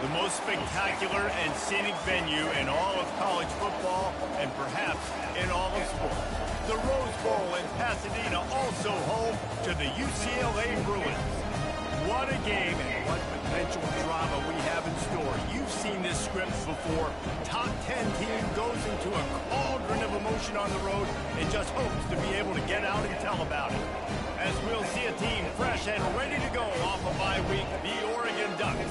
the most spectacular and scenic venue in all of college football and perhaps in all of sports. The Rose Bowl in Pasadena, also home to the UCLA Bruins. What a game and what potential drama we have in store. You've seen this script before. Top 10 team goes into a cauldron of emotion on the road and just hopes to be able to get out and tell about it. As we'll see a team fresh and ready to go off a bye week, the Oregon Ducks.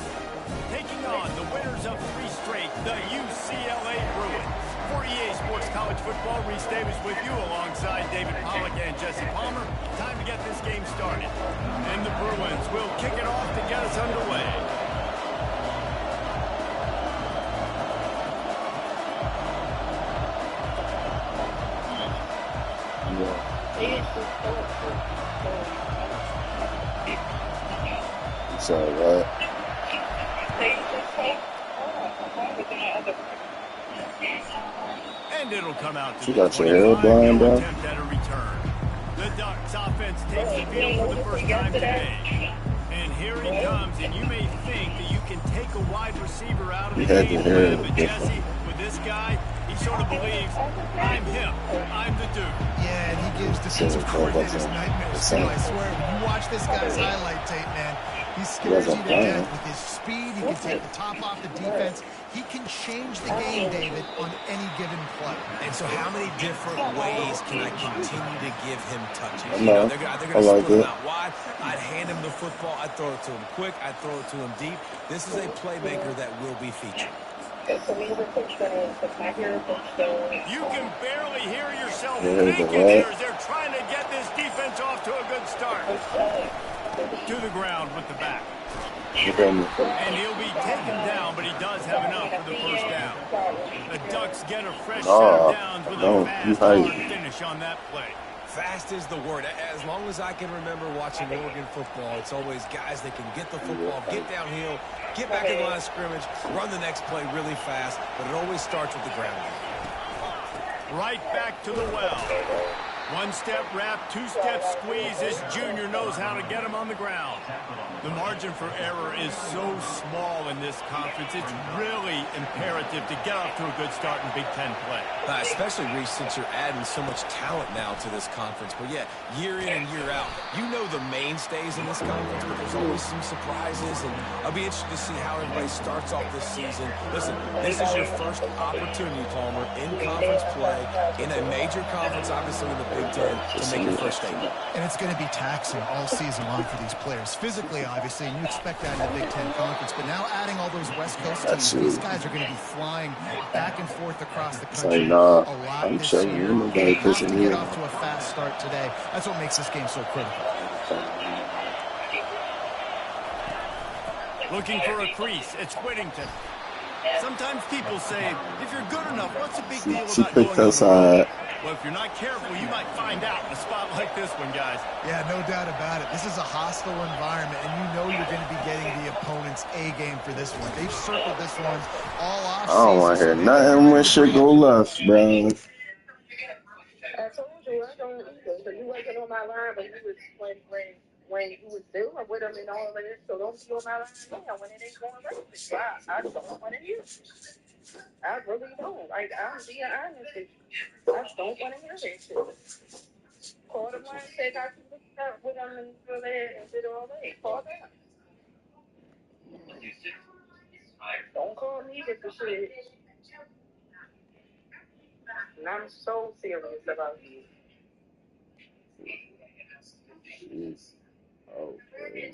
Taking on the winners of 3 straight, the UCLA Bruins. For EA Sports College Football, Reese Davis with you alongside David Pollack and Jesse Palmer. Time to get this game started. And the Bruins will kick it off to get us underway. It's all right. And it'll come out to you got your hair blind, bro. Attempt at a return. The Ducks offense takes the field for the first time today. And here he comes, and you may think that you can take a wide receiver out of the game plan, but Jesse, with this guy, he sort of believes, I'm him, I'm the dude. Yeah, and he gives defensive coordinators nightmares too, I swear. When you watch this guy's highlight tape, man, he scares you to death with his speed. He can take the top off the defense. He can change the game, David, on any given play. And so how many different ways can I continue to give him touches? No, they're going to split him out wide. I'd hand him the football. I'd throw it to him quick. I'd throw it to him deep. This is a playmaker that will be featured. You can barely hear yourself thinking there as they're trying to get this defense off to a good start. To the ground with the back. And he'll be taken down, but he does have enough for the first down. The Ducks get a fresh set of downs with a fast, hard finish on that play. Fast is the word. As long as I can remember watching Oregon football, it's always guys that can get the football, get downhill, get back in the line of scrimmage, run the next play really fast, but it always starts with the ground game. Right back to the well. One-step wrap, two-step squeeze. This junior knows how to get him on the ground. The margin for error is so small in this conference. It's really imperative to get off to a good start in Big Ten play. Especially, Reese, since you're adding so much talent now to this conference. But, yeah, year in and year out, you know the mainstays in this conference, but there's always some surprises. And I'll be interested to see how everybody starts off this season. Listen, this is your first opportunity, Palmer, in conference play, in a major conference, obviously in the Big Ten, to make your first statement. And it's going to be taxing all season long for these players. Physically, obviously, and you expect that in the Big Ten Conference. But now adding all those West Coast teams, these guys are going to be flying back and forth across the country a lot this year. They have to get off to a fast start today. That's what makes this game so critical. Looking for a crease. It's Whittington. Sometimes people say, if you're good enough, what's the big deal about going over? Well, if you're not careful, you might find out in a spot like this one, guys. Yeah, no doubt about it. This is a hostile environment, and you know you're going to be getting the opponent's A game for this one. They've circled this one all off. I don't want to hear nothing when shit go left, bro. I told you I don't either. So you wasn't on my line, but you was when you was dealing with them and all of this. So don't be on my line now when it ain't going right. I don't want to hear it. I really don't. I'm being honest with you. I don't want to hear that shit. Call the line, said I could look up with them and go there and did all that. Call them. Don't call me with the shit. And I'm so serious about you. Jeez. Oh, man.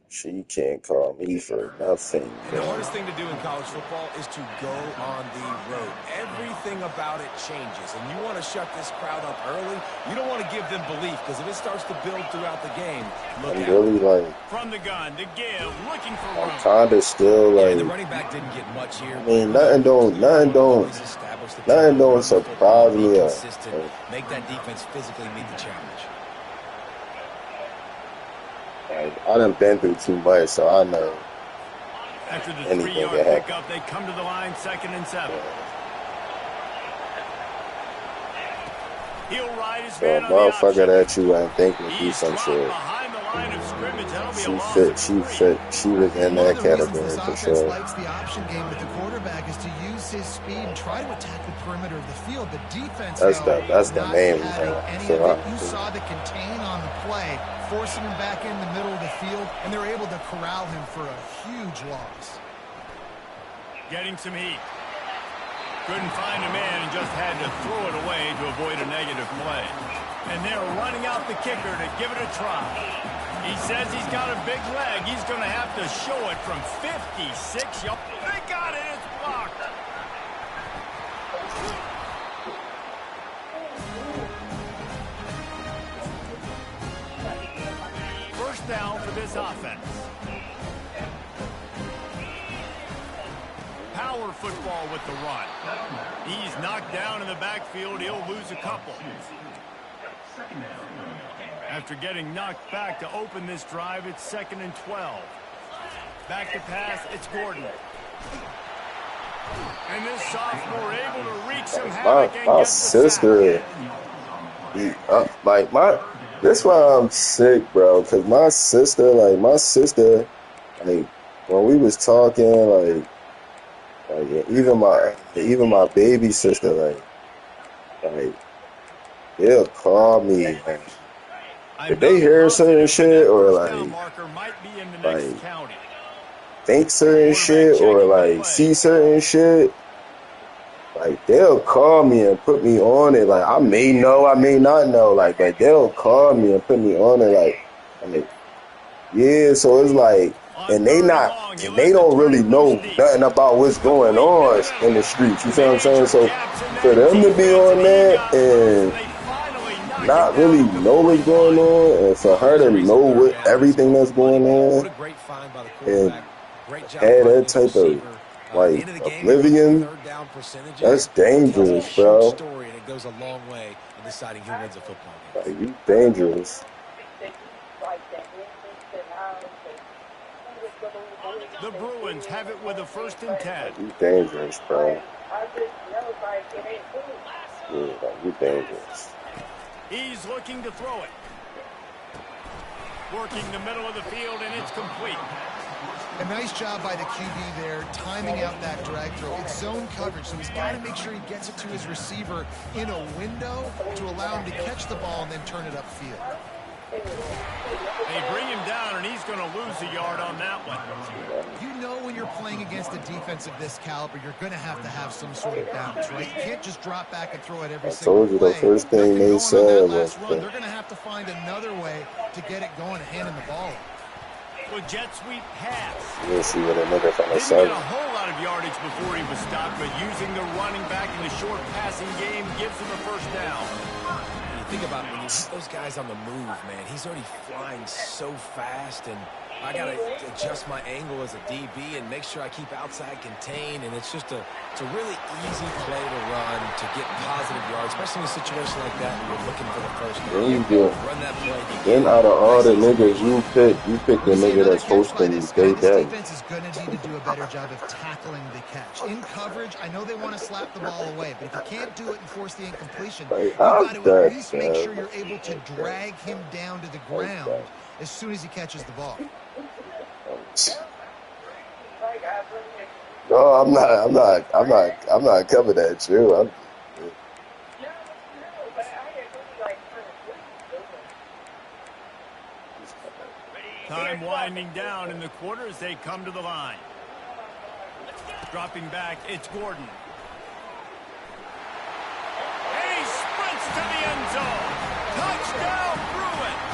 She can't call me for nothing. And the hardest thing to do in college football is to go on the road. Everything about it changes, and you want to shut this crowd up early. You don't want to give them belief, because if it starts to build throughout the game, look out. Really, like, from the gun, the give, looking for I'm kind of still like. Yeah, the running back didn't get much here. I mean, nothing don't surprise me. Make that defense physically meet the challenge. I done been through too much, so I know. After the 3-yard pickup, they come to the line, 2nd and 7. He'll ride his man on the motherfucker that you ain't think would do some shit. Behind the line of scrimmage. That'll be a loss fit. of She was in that category this for offense sure. likes the option game with the quarterback is to use his speed and try to attack the perimeter of the field. The defense, That's the not main having thing. any So of it. You saw the contain on the play, forcing him back in the middle of the field, and they're able to corral him for a huge loss. Getting some heat. Couldn't find a man and just had to throw it away to avoid a negative play. And they're running out the kicker to give it a try. He says he's got a big leg. He's going to have to show it from 56 yards. They got it. It's blocked. First down for this offense. Power football with the run. He's knocked down in the backfield. He'll lose a couple. After getting knocked back to open this drive, it's 2nd and 12. Back to pass, it's Gordon. And this sophomore able to wreak some havoc and My get sister, that's why I'm sick, bro. Cause my sister, when we was talking, even my baby sister, they'll call me. If they hear certain shit or think certain shit or see certain shit, they'll call me and put me on it. I may know, I may not know, but they'll call me and put me on it. Yeah, so it's and they don't really know nothing about what's going on in the streets. You see what I'm saying? So for them to be on that and not really know what's going on, and for her to know everything that's going on, and have that type of oblivion, that's dangerous, bro. You dangerous. The Bruins have it with a 1st and 10. You dangerous, bro. You dangerous. He's looking to throw it. Working the middle of the field, and it's complete. A nice job by the QB there, timing out that drag throw. It's zone coverage, so he's got to make sure he gets it to his receiver in a window to allow him to catch the ball and then turn it upfield. They bring him down, and he's going to lose a yard on that one. You know when you're playing against a defense of this caliber, you're going to have some sort of balance, right? You can't just drop back and throw it every single play. I told you the first thing they said was they're going to have to find another way to get it going and handing the ball. Well, jet sweep pass. You'll see what a nigga from the Didn't get a whole lot of yardage before he was stopped, but using the running back in the short passing game gives him a 1st down. Think about when you see those guys on the move, man. He's already flying so fast, and I got to adjust my angle as a DB and make sure I keep outside contained, and it's just a really easy play to run to get positive yards, especially in a situation like that when you're looking for the 1st down. Run that play. Then out of all the niggas you pick the nigga that's hosting these day day. This defense is going to need to do a better job of tackling the catch. In coverage, I know they want to slap the ball away, but if you can't do it and force the incompletion, you've got to at least make sure you're able to drag him down to the ground as soon as he catches the ball. No, I'm not coming at you. Time winding down in the quarter as they come to the line. Dropping back, it's Gordon. And he sprints to the end zone. Touchdown, Bruins!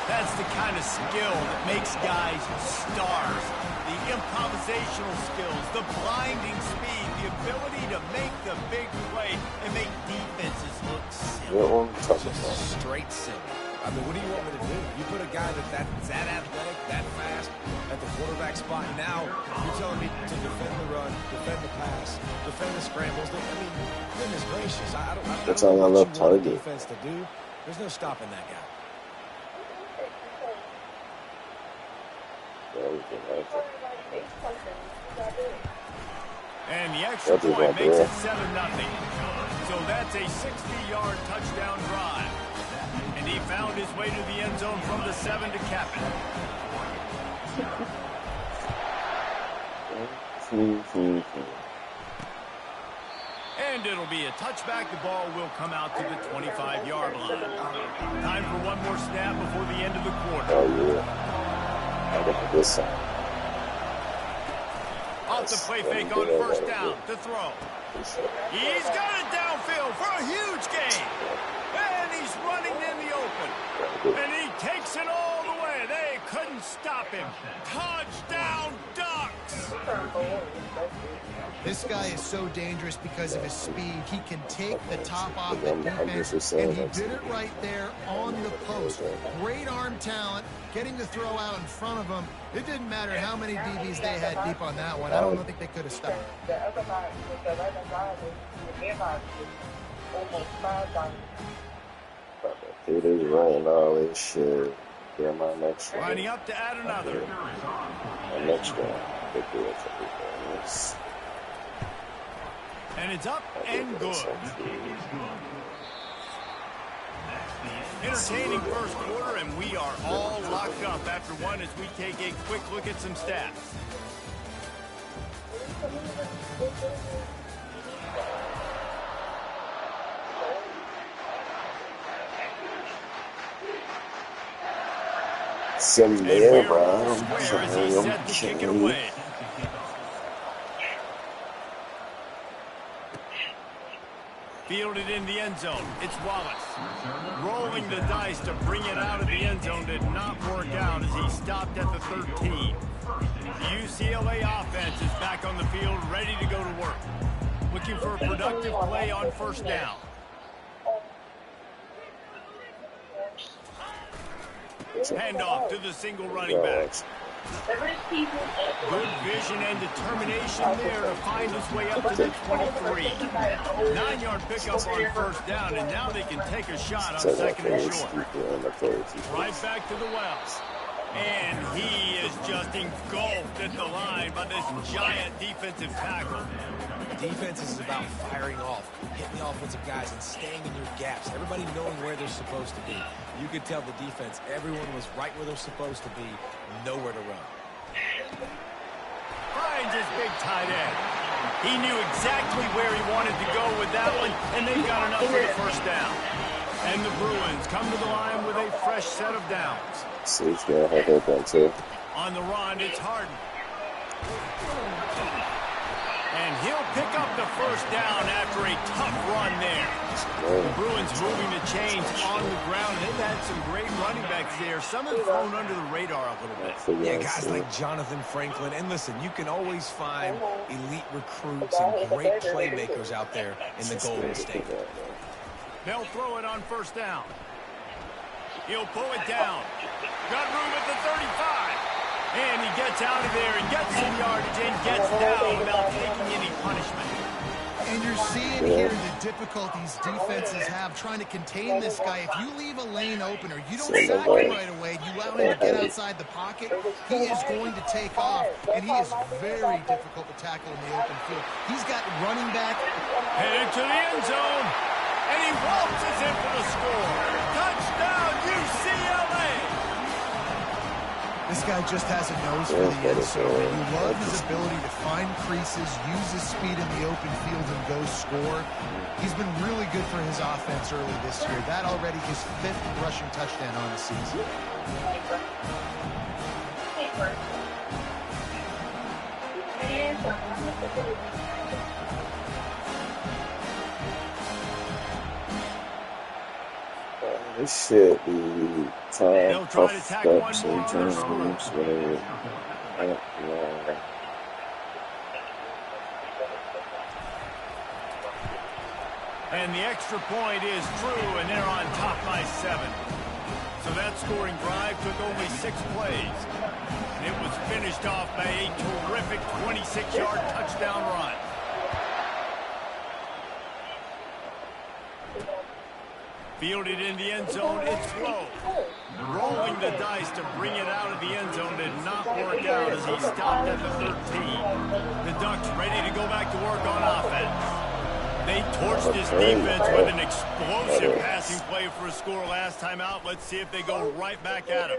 That's the kind of skill that makes guys stars. The improvisational skills, the blinding speed, the ability to make the big play and make defenses look silly. Just straight silly. I mean, what do you want me to do? You put a guy that's that athletic, that fast at the quarterback spot. Now you're telling me to defend the run, defend the pass, defend the scrambles. I mean, goodness gracious. I don't know what you want the defense to do. There's no stopping that guy. And the extra point makes it 7-0. So that's a 60-yard touchdown drive. And he found his way to the end zone from the 7 to cap it. And it'll be a touchback. The ball will come out to the 25-yard line. Time for one more snap before the end of the quarter. Oh, yeah. I got this side. Off the play fake on first down to throw. He's got it downfield for a huge gain. And he's running in the open. And he takes it all the way. They couldn't stop him. Touchdown, Ducks! This guy is so dangerous because of his speed. He can take the top off the defense, and he did it right there on the post. Great arm talent, getting the throw out in front of him. It didn't matter how many DBs they had deep on that one. I don't think they could have stopped. Dude is running all this shit. Yeah, my next one. Lining up to add another. My next one. They do it for me. And it's up and good. Entertaining first quarter, and we are all locked up after one as we take a quick look at some stats. Some there, bro. Square as he set to kick it away. Fielded in the end zone. It's Wallace. Rolling the dice to bring it out of the end zone did not work out as he stopped at the 13. The UCLA offense is back on the field, ready to go to work. Looking for a productive play on first down. Handoff to the single running back. Good vision and determination there to find his way up to the 23. 9-yard pickup on first down, and now they can take a shot on second and short. Right back to the Wells. And he is just engulfed at the line by this giant defensive tackle. Defense is about firing off, hitting the offensive guys, and staying in your gaps. Everybody knowing where they're supposed to be. You could tell the defense, everyone was right where they're supposed to be, nowhere to run. Finds his big tight end. He knew exactly where he wanted to go with that one, and they've got enough for the first down. And the Bruins come to the line with a fresh set of downs. So he's going to have that one too. On the run, it's Harden. And he'll pick up the first down after a tough run there. The Bruins moving the chains on the ground. They've had some great running backs there. Some have flown under the radar a little bit. Yeah, guys like Jonathan Franklin. And listen, you can always find elite recruits and great playmakers out there in the Golden State. They'll throw it on first down. He'll pull it down. Got room at the 35. And he gets out of there and gets some yardage and gets down without taking any punishment. And you're seeing here the difficulties defenses have trying to contain this guy. If you leave a lane open or you don't sack him right away, you allow him to get outside the pocket, he is going to take off. And he is very difficult to tackle in the open field. He's got running back. Headed to the end zone. And he waltzes in for the score. Touchdown, UCLA! This guy just has a nose for the end zone. You love his ability to find creases, use his speed in the open field, and go score. He's been really good for his offense early this year. That already his 5th rushing touchdown on the season. This shit be time. They'll try to tack one more on their score. And the extra point is true, and they're on top by 7. So that scoring drive took only 6 plays. And it was finished off by a terrific 26-yard touchdown run. Fielded in the end zone, it's low. Rolling the dice to bring it out of the end zone did not work out as he stopped at the 13. The Ducks ready to go back to work on offense. They torched this defense with an explosive passing play for a score last time out. Let's see if they go right back at him.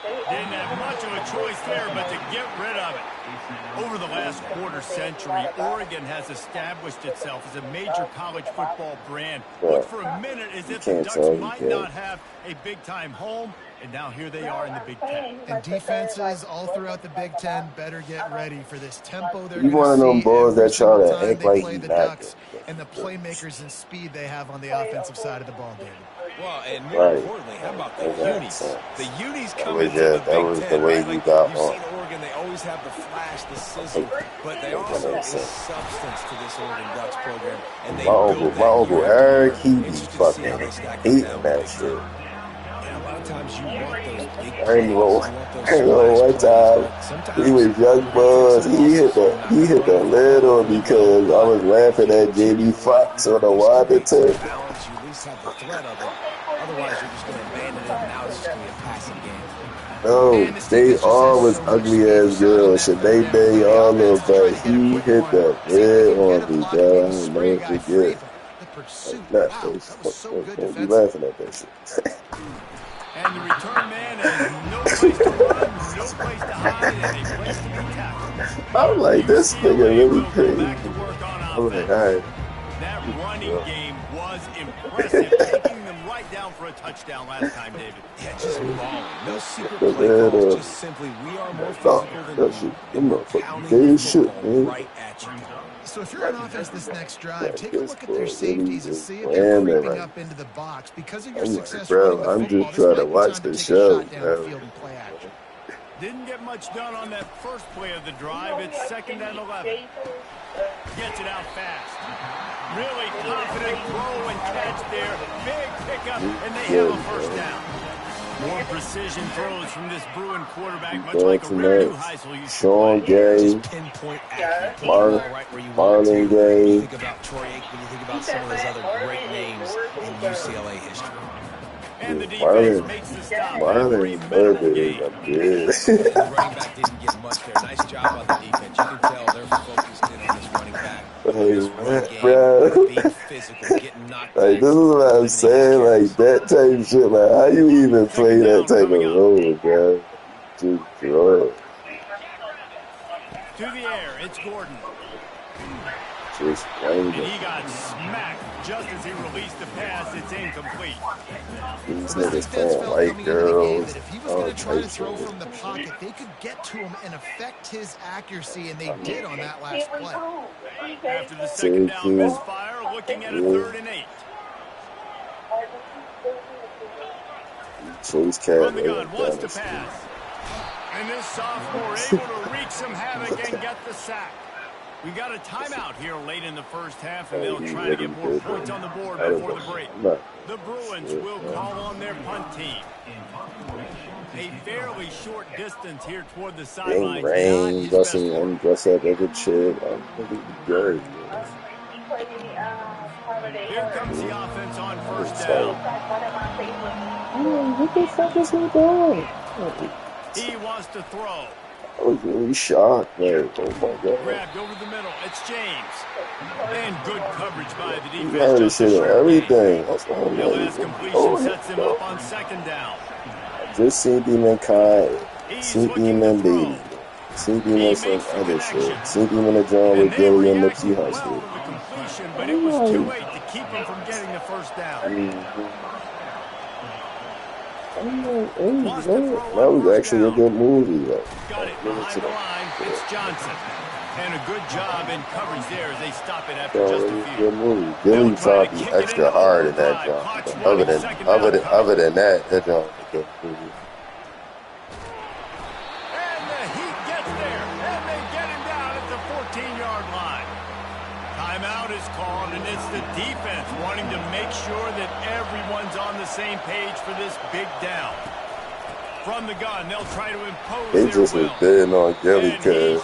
Didn't have much of a choice there, but to get rid of it. Over the last quarter century, Oregon has established itself as a major college football brand. But for a minute, as if the Ducks might not have a big-time home, and now here they are in the Big Ten. And defenses all throughout the Big Ten better get ready for this tempo they're You going one of to them see boys every that try single to time act they like play you the not Ducks good. and the playmakers and speed they have on the offensive side of the ball, David. Well, and more importantly, how about the unis? The unis come into the Big the Ten, way right? you Like, got you've on. seen Oregon, they always have the flash, the sizzle, but they also is substance to this Oregon Ducks program, and they build that Uncle year Eric, after he year. be Interested to see how fucking they stack up hating now in that Big shit. Ten. And a lot of times you want those big I plays, ain't you know want those splash one plays, time but sometimes he was young you're going to take buzz. some He losses. You're not going to hit the run the lid football on really because well, I was laughing but at if you Jamie continue to run, Foxx you on the at least create some Washington. balance, you at least have the threat of it. Otherwise, you're just going to abandon it, and now it's just going to be a passing game. No, And this they defense just has all was so much ugly speed. You ass saw it on girls. that third Shanae down play. Day, The all offense of is trying but to get a he quick hit one. the See if they head can get on a me, block and bro. I maybe will spray a never guy free, forget. but the pursuit, Not wow, face. that was so good Don't be defensively. laughing at that shit. And the return man has no place to run, no place to hide, and a place to be tackled. I'm like, this nigga UCLA really will go crazy. back to work on I'm like, offense. all right. That running game was impressive, taking them right down for a touchdown last time, David. Yeah, just mauling. No secret play calls, just simply we are more physical than you, and we're pounding the football right at you. So if you're on offense this next drive, take a This look at boy their really safeties and just see if they're ran that creeping right. up into the box. Because of your I'm like, success running bro, the I'm football, just this trying to might be watch time to the take a show, shot bro. downfield and play action. Didn't get much done on that first play of the drive. It's 2nd and 11. Gets it out fast. Really confident throw and catch there. Big pickup, and they have a first down. More precision throws from this Bruin quarterback, much like a rare new Heisel used to Sean play. Gay, Just pinpoint accurate. Put the ball right where you want Marlon to. When you Gay. think about Troy Aikman, you think about some of those other great names in UCLA history. And the defense makes the stop after a minimal gain. And the running back didn't get much there. Nice job by the defense. You can tell they're focused in on this running back. This run game, being physical, getting knocked back. Like, this is what I'm saying, like, that type of shit, like, how you even play that type of role, bro? Just draw it. To the air, it's Gordon. Just And he got smacked just as he released the pass. It's incomplete. These This niggas defense playing felt white coming into the game girls. that if he was going to try to throw from the pocket, they could get to him and affect his accuracy, and they did on that last play. After the 2nd down misfire, looking at a 3rd and 8. Chase From the Cat. gun, wants to pass. And this sophomore able to wreak some havoc and get the sack. We got a timeout here late in the first half, and they'll try to get more points on the board before the break. The Bruins will call on their punt team. A fairly short distance here toward the sidelines. Rain, dressing him, dress up as a chick. I'm pretty good. Here comes the offense on 1st down. What the fuck is he doing? He wants to throw. I was really shocked, man. Oh my god. Grabbed over the middle. It's James. And good coverage by the He defense. already Just a seen short everything. gain. That's what I'm The like. last completion sets him up on 2nd down. Just seen Demon Kai, He's seen looking Demon to throw. Baby, seen He Demon makes some the other shit. connection. Seen Demon the John And with they Billy and reacted Nipsey well Hussle. to the completion, but it was too late to keep him from getting the first down. Wants to throw That on was first actually a down. good movie. Like, Got it behind the line. It's Johnson. And a good job in coverage there as they stop it after just a few. good movie. Billy tried to be extra hard in that job. Other than that, that job was a good movie. And the Heat gets there, and they get him down at the 14-yard line. Timeout is called, and it's the defense wanting to make sure that everyone's on the same page for this big down. From the gun, they'll try to impose They their just will. was bidding on Gilly because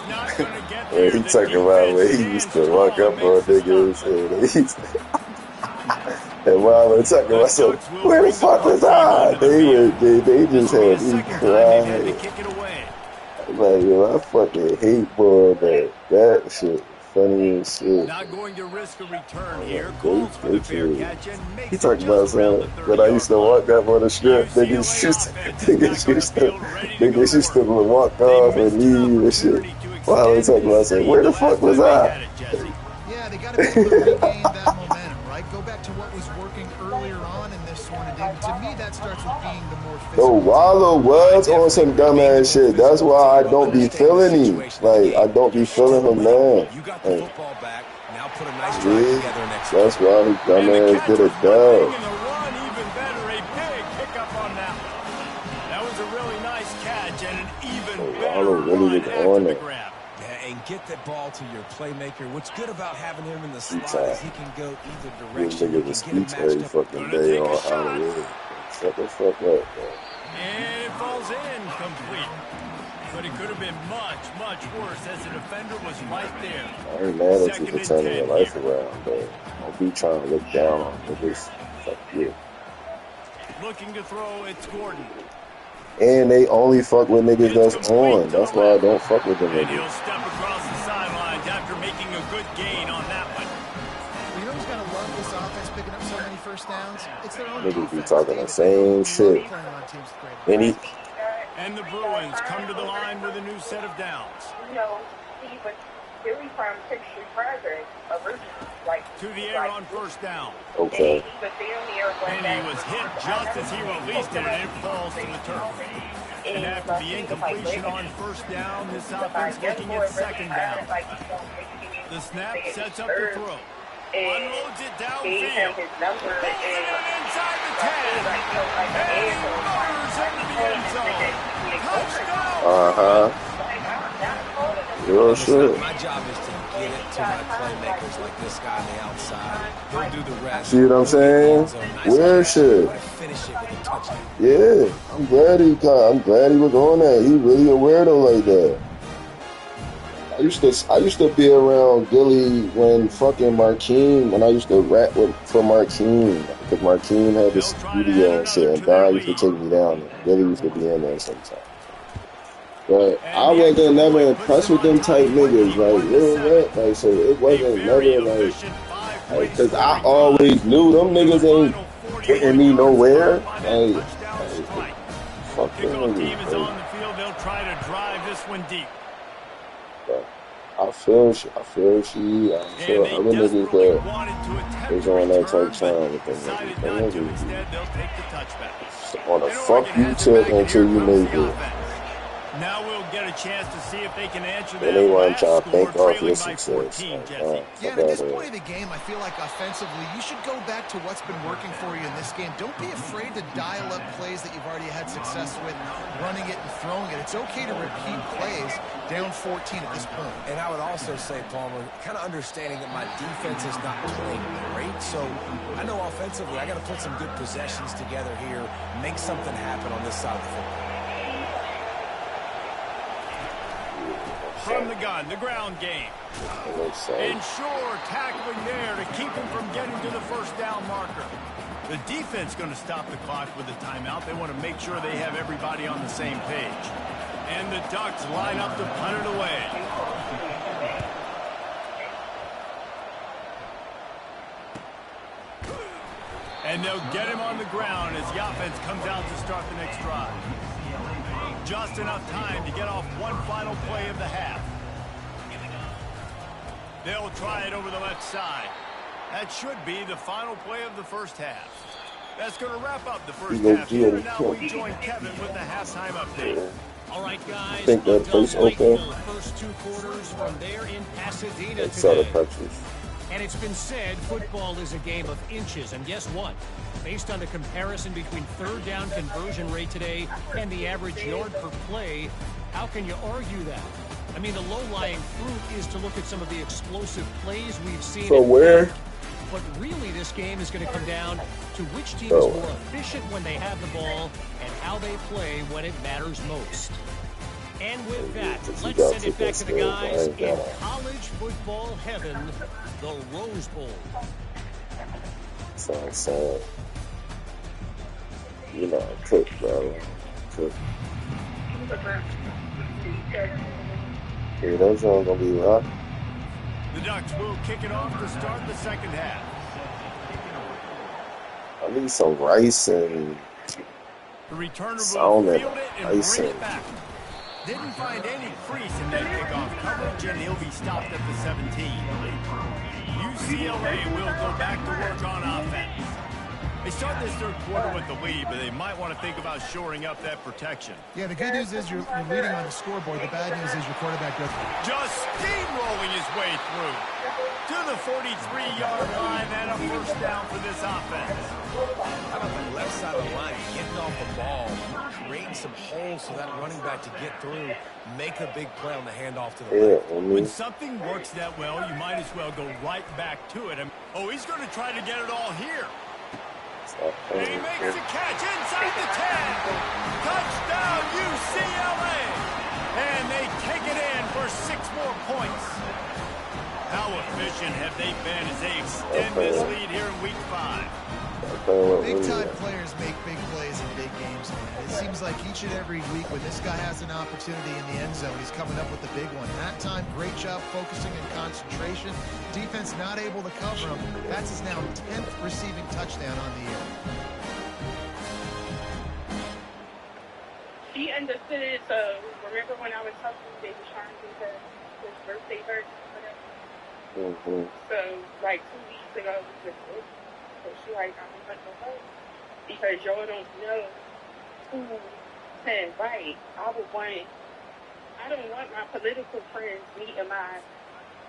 when he talking about when he used to walk up on niggas and while they're talking about so where the fuck was I? They just had me crying. Like, yo, I fucking hate boy that shit funny as shit. Not going to risk a return here. Calls for the fair catch and He makes talking it about just around the something. When I used to 30-yard walk up on the strip, UCLA niggas used to, offense is back on the field, ready to go to walk They off and missed an leave and shit. opportunity to While I was extend talking about this saying, lead where the the fuck last was time they I? had it, Jesse. Yeah, they got to be able to regain that momentum, right? Go back to what was working earlier on in this one. And to me, that starts with being the more No, physical. Wallow was on some dumbass shit. That's why I don't be feeling him. Like, I don't be feeling him, man. You got the Like, football back. Now put a nice drive yeah, together and execute. that's why his And the dumbass catch did a was one thing, dub. and the run even better. A big pickup on that one. That was a really nice catch and an even better Wallow really run was after on the it. grab. Yeah, and get that ball to your playmaker. What's good about having him in the He slot is tried. he can go either This direction. You nigga was can get him speech every matched up. fucking Gonna day take a on shot. Halloween. Shut the fuck up, man. And it falls in complete. But it could have been much, much worse as the defender was right there. I ain't mad at you Second for and turning 10 your life here. around, but don't be trying to look down on niggas. Fuck you. Looking to throw, it's Gordon. And they only fuck with niggas It's that's complete on. to That's the why I left. don't fuck with them And he'll niggas. step across the sidelines after making a good gain on that one. You know who's got to love this offense picking up so many first downs? It's their own Niggas be defense. talking the David, same shit. playing on teams with great And he, And the Bruins come to the line with a new set of downs. You know, he was really from Picture Project originally, like To the air on first down. okay. he was down here when And he was hit just as he released it, and it falls to the turf. And after the incompletion on first down, this offense looking at second down. The snap sets up the throw. Unloads it Gave him downfield. his number Pulls it in inside the 10. And he motors into the end zone. Touchdown! Uh-huh. Real Listen, shit. my job is to get it to my playmakers like this guy on the outside. He'll do the rest. See what I'm saying? Weird shit. Finish it with a touchdown. Yeah, I'm glad he was on that. He really a weirdo like that. I used to be around Gilly when fucking Markeem, when I used to rap for Markeem, because Markeem had the studio and shit, and Don used to take me down there. Gilly used to be in there sometimes. But I wasn't never impressed with them type niggas, like real rap, like, so it wasn't never like, cause I always knew them niggas ain't getting me nowhere. Like fuck them Kickoff team niggas. is on the field. They'll try to drive this one deep. I feel she, I'm sure And other they niggas desperately that wanted to attempt is a on that return, type time but with them decided niggas. not to. Them Instead, they'll take the touchback. niggas on a And fuck Oregon you has it tip back, and until here you comes make the it. offense. Now we'll get a chance to see if they can answer And that they want last to try to score, bank off trailing your by success. 14, Like, Jesse. nah, Yeah, fuck and at out this of point here. of the game, I feel like offensively, you should go back to what's been working for you in this game. Don't be afraid to dial up plays that you've already had success with, running it and throwing it. It's okay to repeat plays down 14 at this point. And I would also say, Palmer, kind of understanding that my defense is not playing great. So I know offensively I got to put some good possessions together here, make something happen on this side of the football. From the gun, the ground game. And sure, tackling there to keep him from getting to the first down marker. The defense going to stop the clock with a timeout. They want to make sure they have everybody on the same page. And the Ducks line up to punt it away. And they'll get him on the ground as the offense comes out to start the next drive. Just enough time to get off one final play of the half. They'll try it over the left side. That should be the final play of the first half. That's going to wrap up the first half here. And now we join Kevin with the halftime update. All right, guys. Think that place open? First two quarters from there in Pasadena Let's sell the today. purchase. And it's been said football is a game of inches. And guess what? Based on the comparison between third down conversion rate today and the average yard per play, how can you argue that? I mean, the low-lying fruit is to look at some of the explosive plays we've seen. So where? But really, this game is going to come down to which team is more efficient when they have the ball and how they play when it matters most. And with that, let's send it back to the guys in college football heaven, the Rose Bowl. Sounds sad. You know, I cook, bro. Cook. Yeah, those are gonna be rough. The Ducks will kick it off to start the second half. I need some rice and The returner sound will and field it and rice bring and it back. Didn't find any crease in that kickoff coverage, and he'll be stopped at the 17. UCLA will go back to work on offense. They start this third quarter with the lead, but they might want to think about shoring up that protection. Yeah, the good news is you're leading on the scoreboard. The bad news is your quarterback doesn't. Just steamrolling his way through to the 43-yard line, and a first down for this offense. How about the left side of the line, getting off the ball, creating some holes so that running back to get through, make a big play on the handoff to the left. When something works that well, you might as well go right back to it. Oh, he's going to try to get it all here. And he makes the catch inside the 10. Touchdown, UCLA. And they take it in for 6 more points. How efficient have they been as they extend this lead here in Week 5? Big-time players make big plays in big games, man. It seems like each and every week when this guy has an opportunity in the end zone, he's coming up with the big one. That time, great job focusing and concentration. Defense not able to cover him. That's his now 10th receiving touchdown on the year. She understood it, so remember when I was talking to Baby Sean because his birthday hurt? So, like 2 weeks ago, we were so she like, I'm going to hurt because y'all don't know who said right. I don't want my political friends meeting my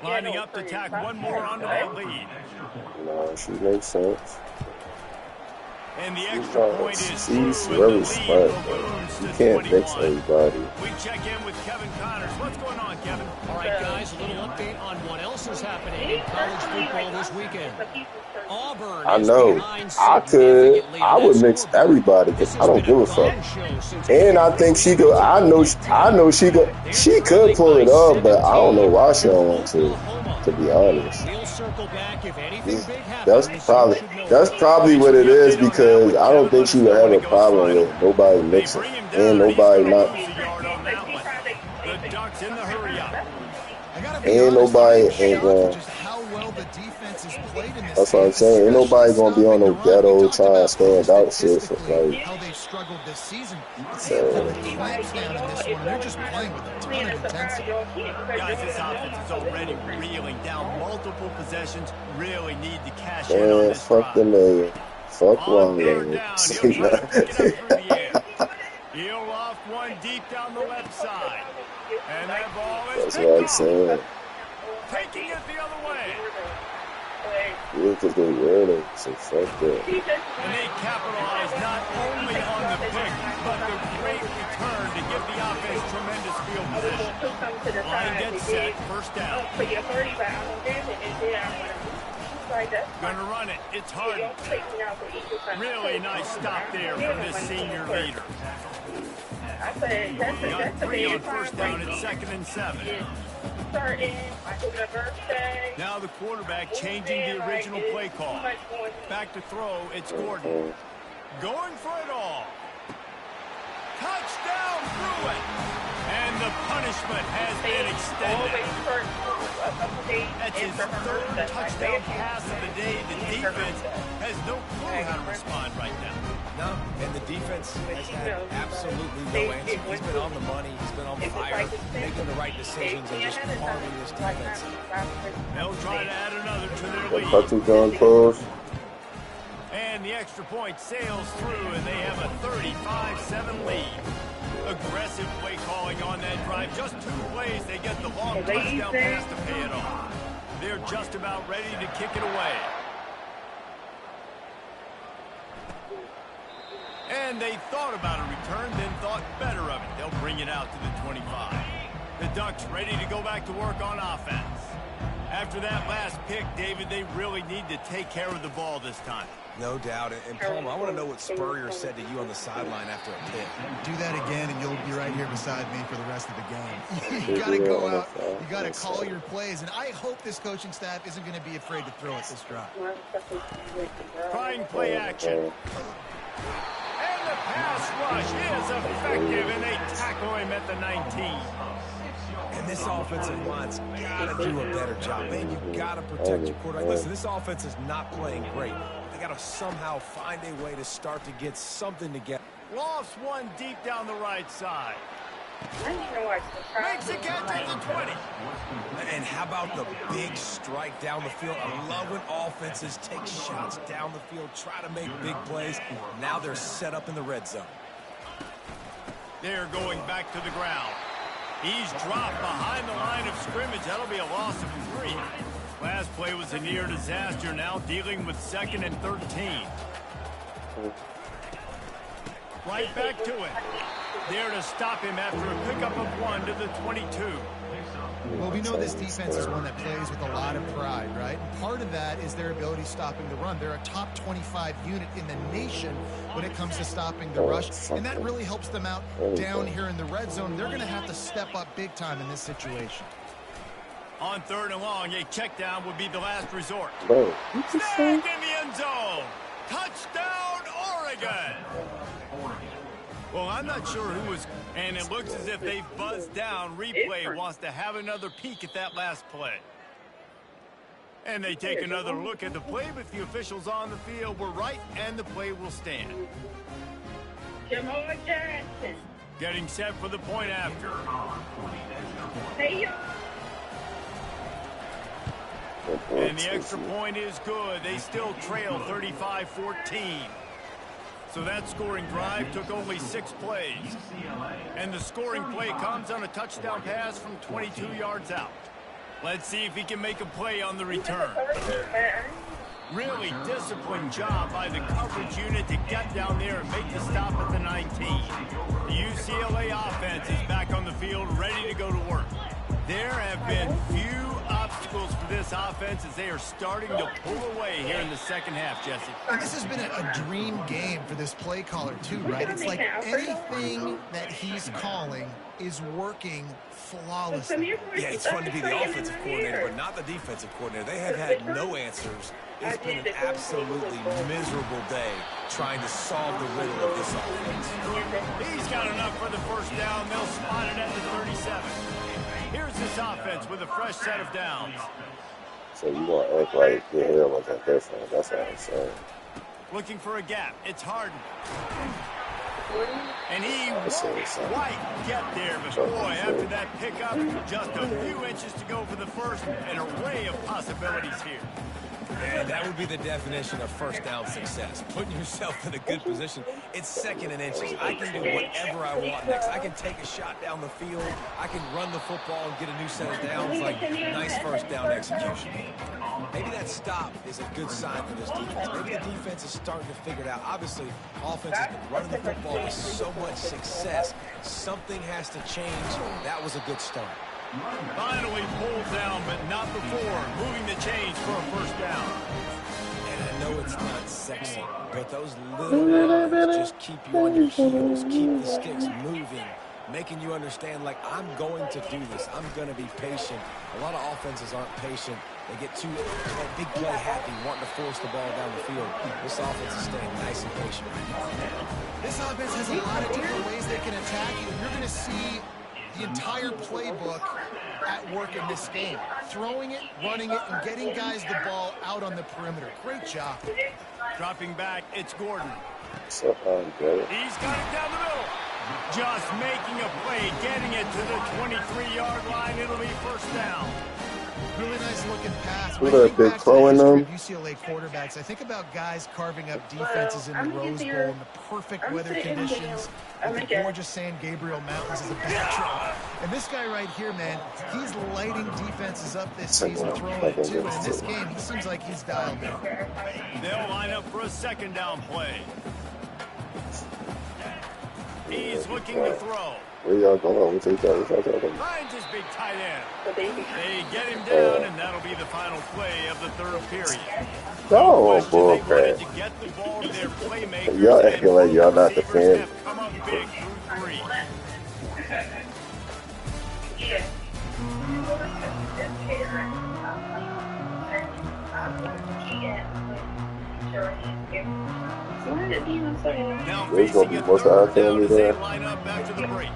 lining up to tack one more onto that lead. No, she makes sense. And the extra point is she's through, really and the smart, lead balloons you to can't 21. fix everybody. We check in with Kevin Connors. What's going on, Kevin? All right, guys, a little update on what else is happening in college football this weekend. Auburn I know. I would mix everybody because I don't give a fuck. And I think she could. I know she could. She could pull it up, but I don't know why she don't want to be honest. That's probably what it is, because I don't think she would have a problem with nobody mixing and nobody not. The Ducks in the hurry up. Ain't nobody ain't going. That's what I'm saying. Ain't nobody gonna be on no ghetto trying to stand out shit for like. How they've struggled this season. So, They're just playing with a ton of intensity. Guys, this offense is already reeling down multiple possessions. Really need to cash in on this fuck the drive. mayor. Fuck On one third man. down, he'll try to pick it up through the air. He'll loft one deep down the left side. And that ball is That's what I'm picked saying. off. Taking it the other way. Yeah, because they wear it, so fuck that. And they capitalize not only on the pick, but the great return to give the offense tremendous field position. Line gets set, first down. Gonna run it. It's hard. Really nice stop there from this senior leader. Got 3 on first down at 2nd and 7. Now the quarterback changing the original play call. Back to throw, it's Gordon. Going for it all. Touchdown through it. And the punishment has been extended. That's his 3rd touchdown pass of the day. The defense has no clue how to respond right now. No, and the defense has had absolutely no answer. He's been on the money. He's been on fire, making the right decisions and just carving this defense. They'll try to add another to their lead. Touchdown close. And the extra point sails through, and they have a 35-7 lead. Aggressive play calling on that drive. Just 2 plays, they get the long touchdown pass to pay it off. They're just about ready to kick it away. And they thought about a return, then thought better of it. They'll bring it out to the 25. The Ducks ready to go back to work on offense. After that last pick, David, they really need to take care of the ball this time. No doubt. And Palmer, I want to know what Spurrier said to you on the sideline after a pick. Do that again, and you'll be right here beside me for the rest of the game. You got to go out. You got to call your plays, and I hope this coaching staff isn't going to be afraid to throw it this drive. Trying play action. And the pass rush is effective, and they tackle him at the 19. And this offensive line's got to do a better job. Man, you got to protect your quarterback. Listen, this offense is not playing great. They got to somehow find a way to start to get something together. Lofts one deep down the right side. Makes a catch at the 20. And how about the big strike down the field? I love when offenses take shots down the field, try to make big plays. Now they're set up in the red zone. They're going back to the ground. He's dropped behind the line of scrimmage. That'll be a loss of 3. Last play was a near disaster. Now dealing with 2nd and 13. Right back to it. There to stop him after a pickup of 1 to the 22. Well, we know this defense is one that plays with a lot of pride, right? And part of that is their ability stopping the run. They're a top 25 unit in the nation when it comes to stopping the rush, and that really helps them out down here in the red zone. They're going to have to step up big time in this situation. On 3rd and long, a check down would be the last resort. Bro, Snagged in the end zone. Touchdown, Oregon. Well, I'm not sure who was, and it looks as if they've buzzed down. Replay wants to have another peek at that last play. And they take another look at the play, but the officials on the field were right, and the play will stand. Jamal Jackson. Getting set for the point after. Hey, And the extra point is good. They still trail 35-14. So that scoring drive took only 6 plays. And the scoring play comes on a touchdown pass from 22 yards out. Let's see if he can make a play on the return. Really disciplined job by the coverage unit to get down there and make the stop at the 19. The UCLA offense is back on the field, ready to go to work. There have been few obstacles for this offense as they are starting to pull away here in the second half, Jesse. And this has been a dream game for this play caller, too, right? It's like anything that he's calling is working flawlessly. Yeah, it's fun to be the offensive coordinator, but not the defensive coordinator. They have had no answers. It's been an absolutely miserable day trying to solve the riddle of this offense. He's got enough for the first down. They'll spot it at the 37. Here's this offense with a fresh set of downs. So you gonna act like your hair wasn't different? That's what I'm saying. Looking for a gap. It's Harden. And he won't quite get there, but boy, after that pickup, just a few inches to go for the first. An array of possibilities here. And that would be the definition of first down success. Putting yourself in a good position. It's 2nd and inches. I can do whatever I want next. I can take a shot down the field. I can run the football and get a new set of downs. Like, nice first down execution. Maybe that stop is a good sign for this defense. Maybe the defense is starting to figure it out. Obviously, offense has been running the football with so much success. Something has to change. That was a good start. Finally pulled down, but not before. Moving the chains for a first down. And I know it's not sexy, but those little runs just keep you on your heels, keep the sticks moving, making you understand, like, I'm going to do this. I'm going to be patient. A lot of offenses aren't patient. They get too big play happy, wanting to force the ball down the field. This offense is staying nice and patient right now. This offense has a lot of different ways they can attack you. You're going to see the entire playbook at work in this game. Throwing it, running it, and getting guys the ball out on the perimeter. Great job. Dropping back, it's Gordon. So He's got it down the middle. Just making a play, getting it to the 23-yard line. It'll be first down. Really nice looking pass. Who that big throwing them? UCLA quarterbacks. I think about guys carving up defenses in the Rose Bowl in the perfect weather conditions with the gorgeous San Gabriel Mountains as a backdrop. And this guy right here, man, he's lighting defenses up this season, throwing it too. And in this game, he seems like he's dialed in. They'll line up for a second down play. He's looking to throw. Where y'all going? Finds his big tight end. They get him down, and that'll be the final play of the third period. Oh, bullcrap. To get the ball to their playmakers. Y'all acting like y'all not the fan. Come up big through 3. Now There's gonna be most of our family there. line up after the break.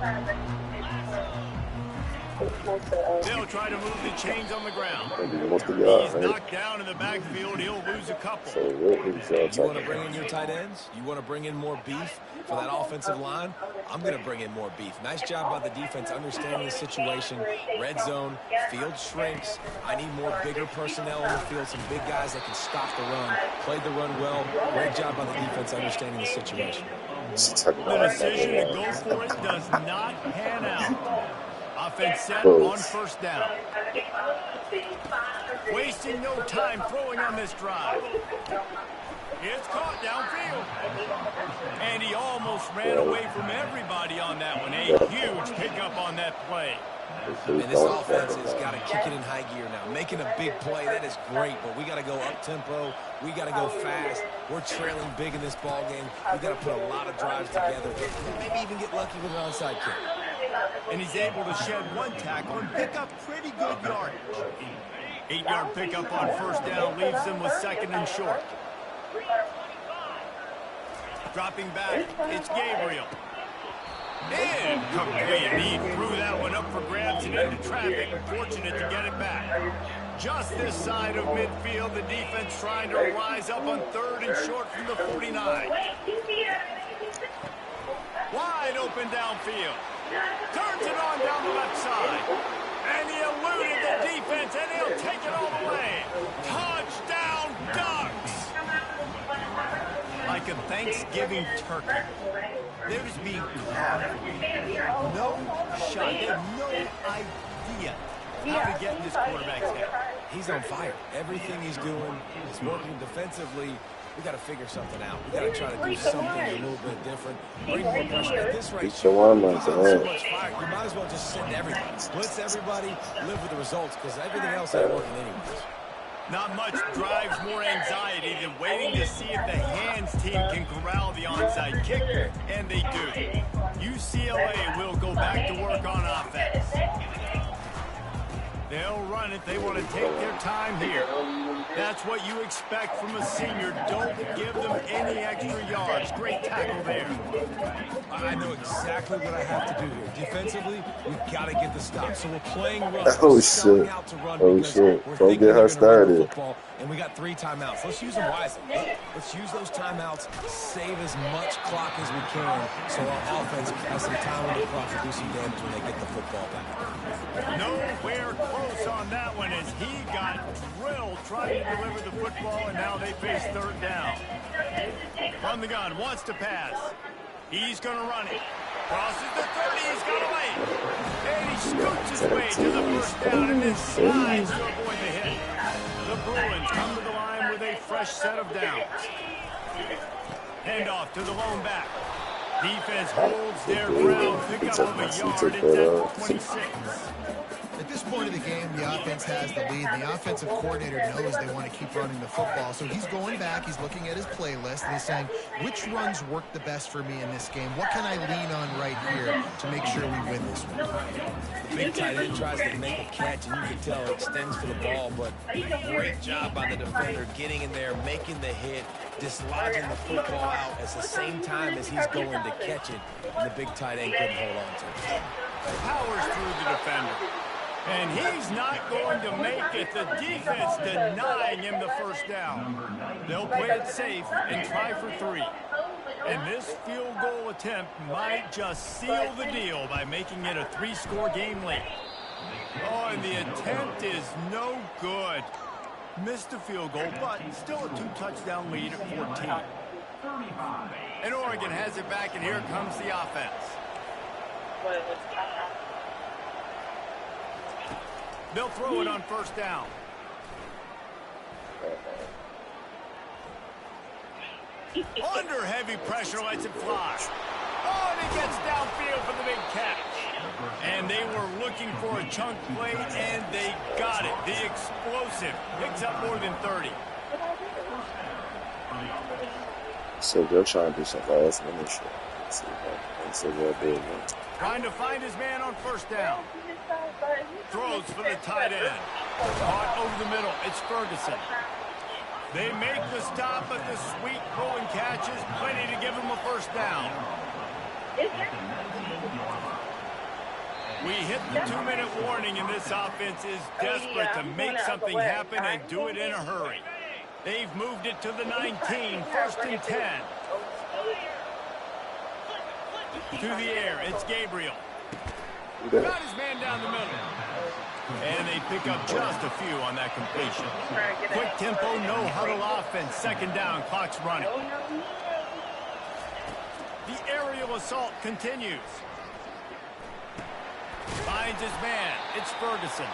They'll try to move the chains on the ground. He's knocked down in the backfield. He'll lose a couple. So you want to bring in your tight ends? You want to bring in more beef for that offensive line? I'm going to bring in more beef. Nice job by the defense understanding the situation. Red zone, field shrinks. I need more bigger personnel on the field, some big guys that can stop the run. Played the run well. Great job by the defense understanding the situation. The decision to go for it does not pan out. Offense set on first down. Wasting no time throwing on this drive. It's caught downfield. And he almost ran away from everybody on that one. A huge pickup on that play. And this offense has got to kick it in high gear now. Making a big play, that is great, but we got to go up-tempo. We got to go fast. We're trailing big in this ball game. We got to put a lot of drives together. Maybe even get lucky with an onside kick. And he's able to shed one tackle and pick up pretty good yardage. 8-yard pickup on first down leaves him with second and short. Dropping back, it's Gabriel. Incomplete. He threw that one up for grabs and into traffic. Fortunate to get it back. Just this side of midfield, the defense trying to rise up on third and short from the 49. Wide open downfield. Turns it on down the left side. And he eluded the defense, and he'll take it all the way. Touchdown, Ducks! Like a Thanksgiving turkey. They're just being caught. No shot. They have no idea how to get in this quarterback's head. He's on fire. Everything he's doing is working defensively. We got to figure something out. We got to try to do something a little bit different. Bring more pressure. At this rate, so much fire. You might as well just send everything. Blitz everybody, live with the results, because everything else ain't working anyways. Not much drives more anxiety than waiting to see if the hands team can corral the onside kick, and they do. UCLA will go back to work on offense. They'll run it. They want to take their time here. That's what you expect from a senior. Don't give them any extra yards. Great tackle there. I know exactly what I have to do here. Defensively, we've got to get the stop. So we're playing run. Oh, shit. Oh, shit. Don't get her started. And we got 3 timeouts. Let's use them wisely. Let's use those timeouts, save as much clock as we can so our offense has some time on the clock to do some damage when they get the football back. Nowhere close on that one as he got drilled trying to deliver the football, and now they face third down. From the gun, wants to pass. He's going to run it. Crosses the 30, he's got away. And he scoots his way to the first down and then slides to avoid the hit. The Bruins come to the line with a fresh set of downs. Handoff to the lone back. Defense holds their ground. Pick up of a yard. It's at 26. At this point of the game, the offense has the lead. The offensive coordinator knows they want to keep running the football. So he's going back, he's looking at his playlist, and he's saying, which runs work the best for me in this game? What can I lean on right here to make sure we win this one? The big tight end tries to make a catch, and you can tell it extends for the ball, but great job by the defender getting in there, making the hit, dislodging the football out at the same time as he's going to catch it, and the big tight end couldn't hold on to it. Powers through the defender. And he's not going to make it. The defense denying him the first down. They'll play it safe and try for 3. And this field goal attempt might just seal the deal by making it a 3-score game late. Oh, and the attempt is no good. Missed the field goal, but still a 2-touchdown lead at 14. And Oregon has it back, and here comes the offense. They'll throw it on first down. Under heavy pressure, lets it fly. Oh, and he gets downfield for the big catch. And they were looking for a chunk play, and they got it. The explosive picks up more than 30. So they're trying to do some last minute shit. So they're big. Trying to find his man on first down. Throws for the tight end. Caught over the middle. It's Ferguson. They make the stop, but the sweet rolling catch is plenty to give him a first down. We hit the 2-minute warning, and this offense is desperate to make something happen and do it in a hurry. They've moved it to the 19, first and 10. To the air, it's Gabriel. Got his man down the middle. And they pick up just a few on that completion. Quick tempo, no huddle offense. Second down, clock's running. The aerial assault continues. Finds his man. It's Ferguson.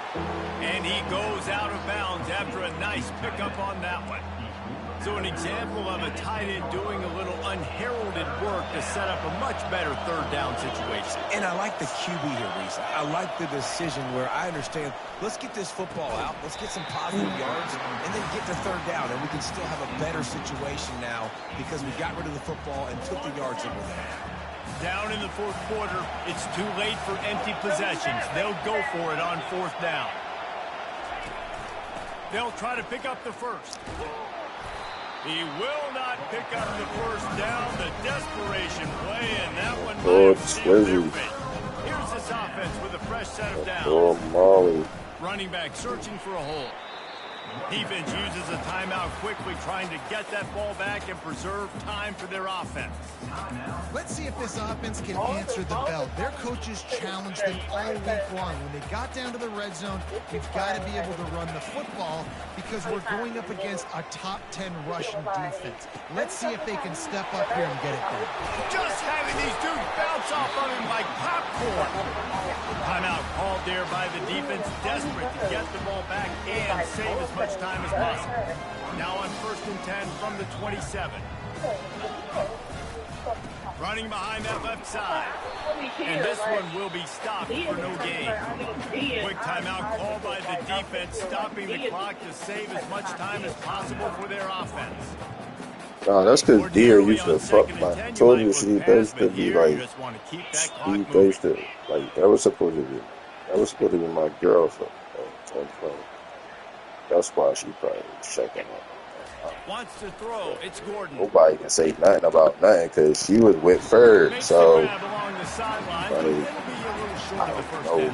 And he goes out of bounds after a nice pickup on that one. So an example of a tight end doing a little unheralded work to set up a much better third down situation. And I like the QB here, Reese. I like the decision where I understand, let's get this football out, let's get some positive yards, and then get to third down, and we can still have a better situation now because we got rid of the football and took the yards that were there. Down in the fourth quarter, it's too late for empty possessions. They'll go for it on fourth down. They'll try to pick up the first. He will not pick up the first down. The desperation play, and that one might have sealed their fate. Here's this offense with a fresh set of downs. Running back searching for a hole. Defense uses a timeout quickly, trying to get that ball back and preserve time for their offense. Let's see if this offense can answer the bell. Their coaches challenged them all week long. When they got down to the red zone, we've got to be able to run the football because we're going up against a top 10 rushing defense. Let's see if they can step up here and get it done. Just having these dudes bounce off of him like popcorn. Timeout called there by the defense, desperate to get the ball back and save as much time as possible. Now on first and 10 from the 27. Running behind that left side. And this one will be stopped for no gain. Quick timeout called by the defense, stopping the clock to save as much time as possible for their offense. Nah, that's because Deer used to fuck my. I told you she used to be like, that was supposed to be my girlfriend. That's why she probably was checking out. Wants to throw. It's Gordon. Nobody can say nothing about nothing because she was with Ferg, so I don't know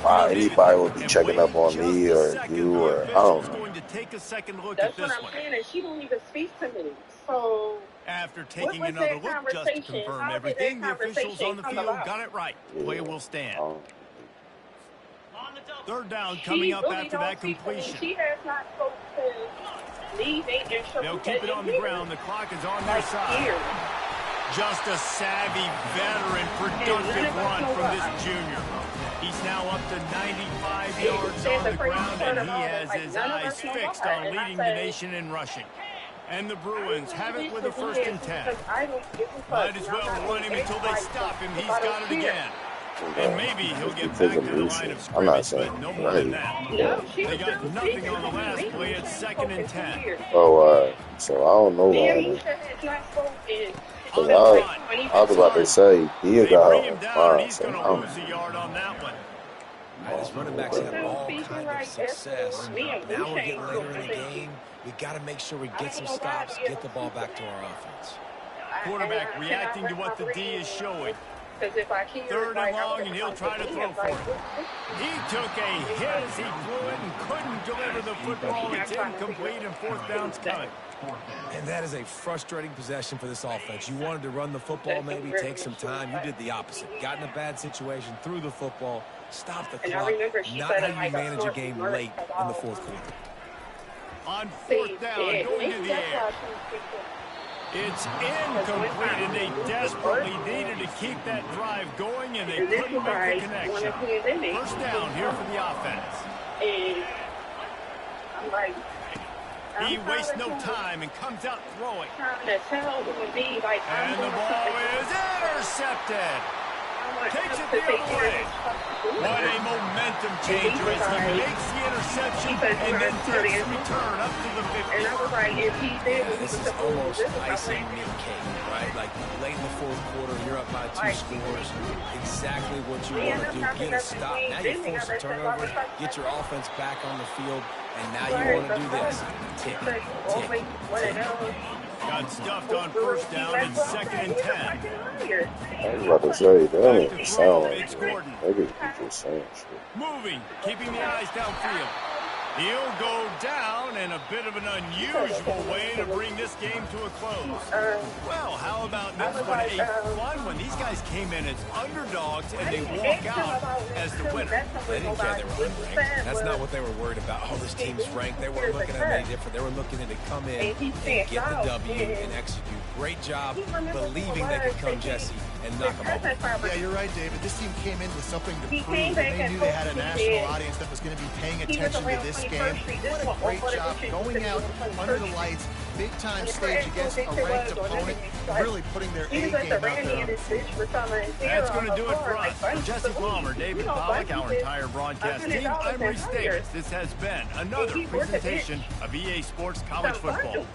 why anybody would be checking up on me or you or I don't know. That's what I'm saying, and she don't even speak to me. So after taking another look just to confirm everything, the officials on the field got it right. Play will stand. Third down coming up after that completion. She has not spoken to me. They'll keep it on the ground. The clock is on their side. Just a savvy, veteran, productive run from this junior. He's now up to 95 yards on the ground, and he has his eyes fixed on leading the nation in rushing. And the Bruins have it with a first and 10. Might as well run him until they stop him. He's got it again. And maybe he'll get back to the line of scrimmage, but no more than that. They got nothing on the last play. It's second and 10. Oh, so I don't know that. I was about to say, he got out. He's going to lose a yard on that one. His running backs have all kinds of success. Now we're getting later in the game. We got to make sure we get some stops, get the ball back to our offense. Quarterback reacting to what the D is showing. Third and long, and he'll try to throw for it. He took a hit as he threw it and couldn't deliver the football. It's incomplete, and fourth down's coming. And that is a frustrating possession for this offense. You wanted to run the football, maybe take some time. You did the opposite. Got in a bad situation, threw the football, stopped the clock. Not how you manage a game late in the fourth quarter. On fourth down, going to the air. It's incomplete, and they desperately needed to keep that drive going, and they couldn't make the connection. First down here for the offense. He wastes no time and comes out throwing. And the ball is intercepted. Takes it the other way. What a momentum changer as he makes the interception and then takes the return up to the 50. This is almost icing on the cake, right? Like late in the fourth quarter, you're up by 2 scores. Exactly what you want to do. Get a stop. Now you force a turnover, get your offense back on the field, and now you want to do this. Tick, tick, tick. Got stuffed on first down and 2nd and 10. I was about to say, that don't even sound like It's it. Gordon. Maybe people just saying shit. Moving, keeping the eyes downfield. He'll go down in a bit of an unusual way to bring this game to a close. Well, how about this one? A fun one. These guys came in as underdogs and they walk out as the winner. They didn't care they were unranked. That's not what they were worried about. Oh, this team's ranked. They weren't looking at any different. They were looking to come in and get the W and execute. Great job believing they could come, Jesse, and knock them off. Yeah, you're right, David. This team came in with something to prove, and they knew they had a national audience that was going to be paying attention to this game. What a great job going out under the lights, big-time stage against a ranked opponent, really putting their A game out there. That's going to do it for us. For Jesse Palmer, David Pollack, our entire broadcast team, I'm Reese Davis. This has been another presentation of EA Sports College Football.